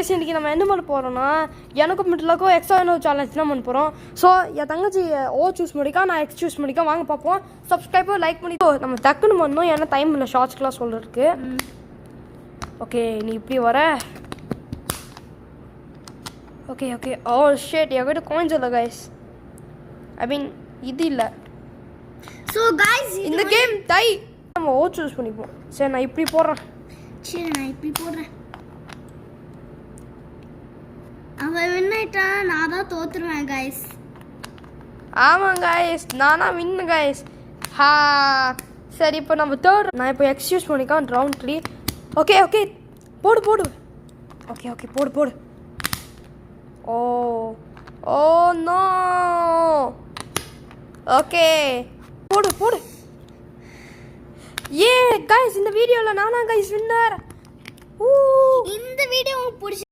Guys இன்றைக்கி நம்ம என்ன பண்ண போகிறோம்னா எனக்கும் மிட்டலாக்கும் எக்ஸ்ட்ரா சேலஞ்ச் தான் பண்ண போகிறோம். ஸோ என் தங்கச்சி ஓ சூஸ் பண்ணிக்கா, நான் எக்ஸ் சூஸ் பண்ணிக்கா. வாங்க பார்ப்போம். சப்ஸ்கிரைபர் லைக் பண்ணி நம்ம டக்குன்னு பண்ணணும், ஏன்னா டைம் இல்லை ஷார்ட்ஸ்க்கெலாம் சொல்லிருக்கு. ஓகே நீ இப்படி வர. Okay okay. ஓ ஷேட் என்கிட்ட காயின்ஸ் இல்லை கைஸ். ஐ மீன் இது இல்லை. ஸோ கைஸ் இந்த கேம் தை நம்ம ஓ சூஸ் பண்ணிப்போம். சரி நான் இப்படி போடுறேன். சரி நான் இப்படி போடுறேன். அவன் வின் ஆயிட்டான், நான் தான் தோத்துருவேன் கைஸ். ஆமாம் கைஸ், நானா வின்னு கைஸ். ஹா சரி இப்போ நம்ம தேர்ட். நான் இப்போ எக்ஸ்கியூஸ் பண்ணிக்கான் ரவுண்ட் 3. ஓகே ஓகே போடு போடு. ஓகே ஓகே போடு போடு. ஓ ஓ நோ. ஓகே போடு போடு. ஏ கைஸ் இந்த வீடியோவில் நானா கைஸ் வின்னர். இந்த வீடியோ உங்களுக்கு பிடிச்சி